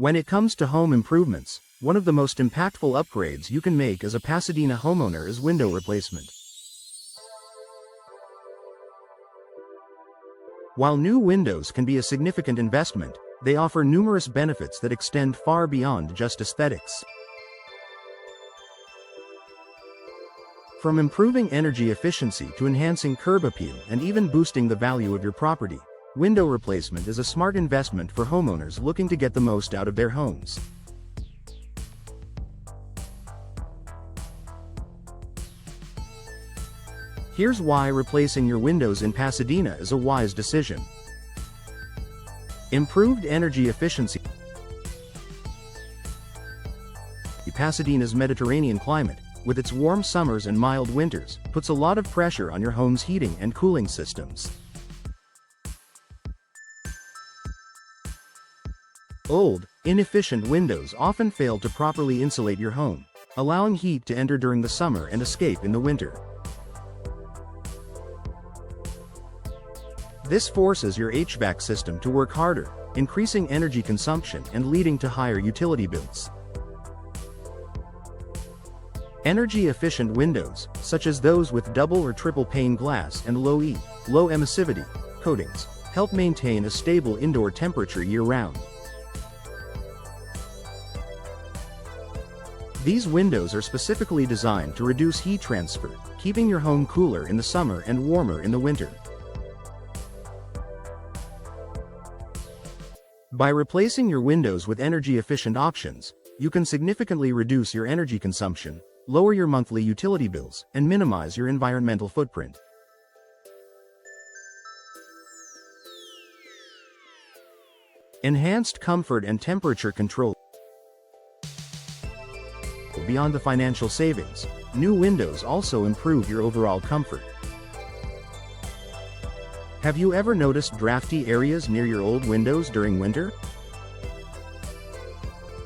When it comes to home improvements, one of the most impactful upgrades you can make as a Pasadena homeowner is window replacement. While new windows can be a significant investment, they offer numerous benefits that extend far beyond just aesthetics. From improving energy efficiency to enhancing curb appeal and even boosting the value of your property, window replacement is a smart investment for homeowners looking to get the most out of their homes. Here's why replacing your windows in Pasadena is a wise decision. Improved energy efficiency. Pasadena's Mediterranean climate, with its warm summers and mild winters, puts a lot of pressure on your home's heating and cooling systems. Old, inefficient windows often fail to properly insulate your home, allowing heat to enter during the summer and escape in the winter. This forces your HVAC system to work harder, increasing energy consumption and leading to higher utility bills. Energy-efficient windows, such as those with double or triple pane glass and low emissivity coatings, help maintain a stable indoor temperature year-round. These windows are specifically designed to reduce heat transfer, keeping your home cooler in the summer and warmer in the winter. By replacing your windows with energy-efficient options, you can significantly reduce your energy consumption, lower your monthly utility bills, and minimize your environmental footprint. Enhanced comfort and temperature control. Beyond the financial savings, new windows also improve your overall comfort. Have you ever noticed drafty areas near your old windows during winter?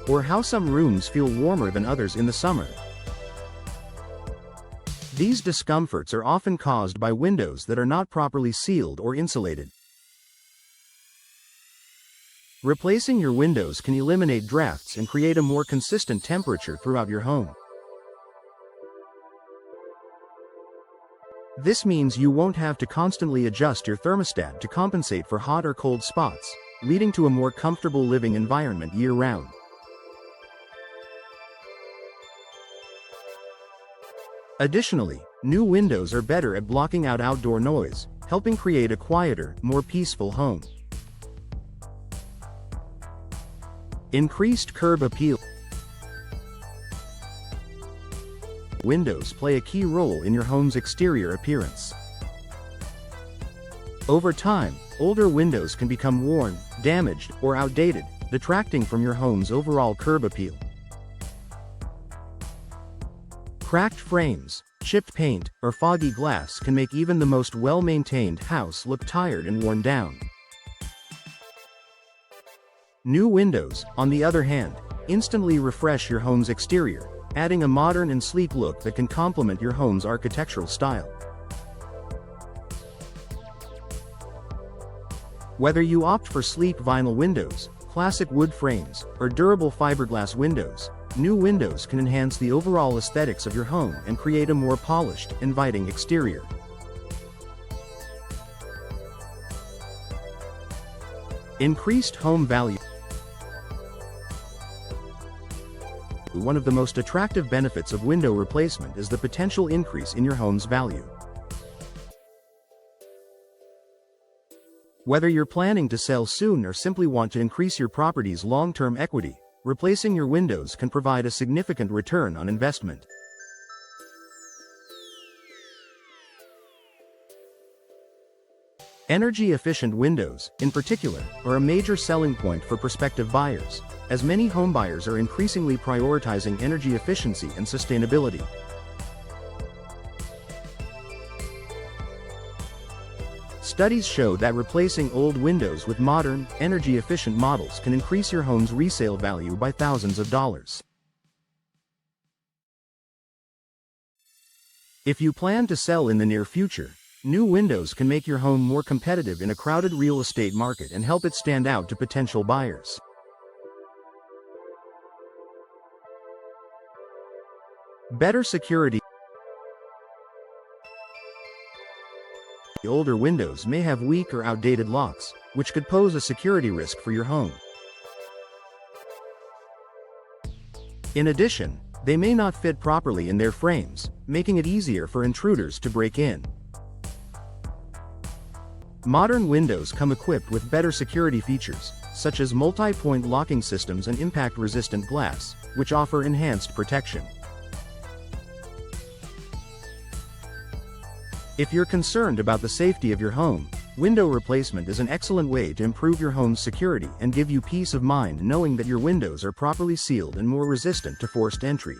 Or how some rooms feel warmer than others in the summer? These discomforts are often caused by windows that are not properly sealed or insulated. Replacing your windows can eliminate drafts and create a more consistent temperature throughout your home. This means you won't have to constantly adjust your thermostat to compensate for hot or cold spots, leading to a more comfortable living environment year-round. Additionally, new windows are better at blocking out outdoor noise, helping create a quieter, more peaceful home. Increased curb appeal. Windows play a key role in your home's exterior appearance. Over time, older windows can become worn, damaged, or outdated, detracting from your home's overall curb appeal. Cracked frames, chipped paint, or foggy glass can make even the most well-maintained house look tired and worn down. New windows, on the other hand, instantly refresh your home's exterior, adding a modern and sleek look that can complement your home's architectural style. Whether you opt for sleek vinyl windows, classic wood frames, or durable fiberglass windows, new windows can enhance the overall aesthetics of your home and create a more polished, inviting exterior. Increased home value. One of the most attractive benefits of window replacement is the potential increase in your home's value. Whether you're planning to sell soon or simply want to increase your property's long-term equity, replacing your windows can provide a significant return on investment. Energy-efficient windows, in particular, are a major selling point for prospective buyers, as many homebuyers are increasingly prioritizing energy efficiency and sustainability. Studies show that replacing old windows with modern, energy-efficient models can increase your home's resale value by thousands of dollars. If you plan to sell in the near future, new windows can make your home more competitive in a crowded real estate market and help it stand out to potential buyers. Better security. Older windows may have weak or outdated locks, which could pose a security risk for your home. In addition, they may not fit properly in their frames, making it easier for intruders to break in. Modern windows come equipped with better security features, such as multi-point locking systems and impact-resistant glass, which offer enhanced protection. If you're concerned about the safety of your home, window replacement is an excellent way to improve your home's security and give you peace of mind knowing that your windows are properly sealed and more resistant to forced entry.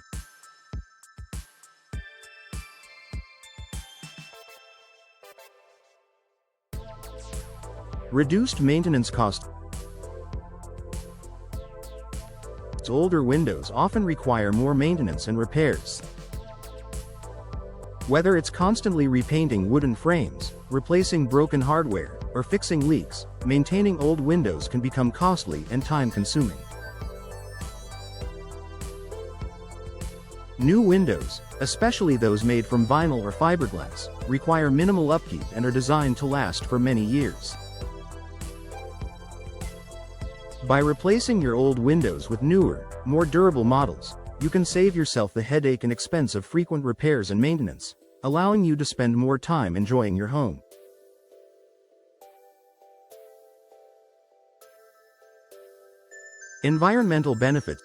Reduced maintenance costs. Older windows often require more maintenance and repairs. Whether it's constantly repainting wooden frames, replacing broken hardware, or fixing leaks, maintaining old windows can become costly and time-consuming. New windows, especially those made from vinyl or fiberglass, require minimal upkeep and are designed to last for many years. By replacing your old windows with newer, more durable models, you can save yourself the headache and expense of frequent repairs and maintenance, allowing you to spend more time enjoying your home. Environmental benefits.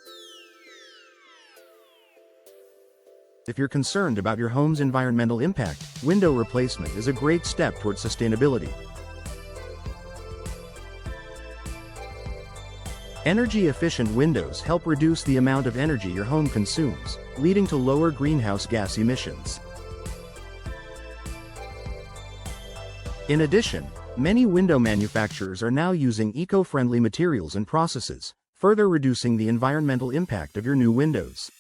If you're concerned about your home's environmental impact, window replacement is a great step toward sustainability. Energy-efficient windows help reduce the amount of energy your home consumes, leading to lower greenhouse gas emissions. In addition, many window manufacturers are now using eco-friendly materials and processes, further reducing the environmental impact of your new windows.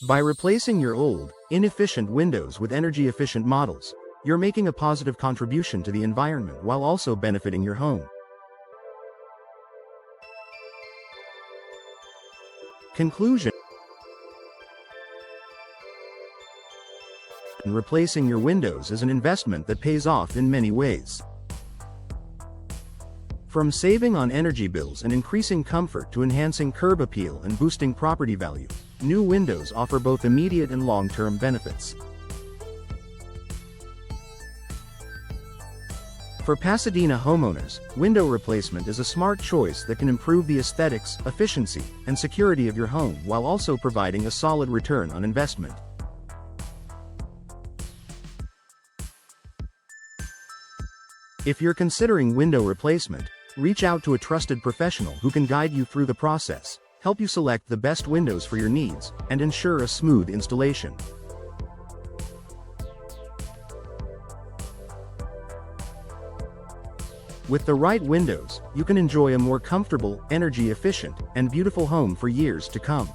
By replacing your old, inefficient windows with energy-efficient models, you're making a positive contribution to the environment while also benefiting your home. Conclusion. Replacing your windows is an investment that pays off in many ways. From saving on energy bills and increasing comfort to enhancing curb appeal and boosting property value, new windows offer both immediate and long-term benefits. For Pasadena homeowners, window replacement is a smart choice that can improve the aesthetics, efficiency, and security of your home while also providing a solid return on investment. If you're considering window replacement, reach out to a trusted professional who can guide you through the process, help you select the best windows for your needs, and ensure a smooth installation. With the right windows, you can enjoy a more comfortable, energy-efficient, and beautiful home for years to come.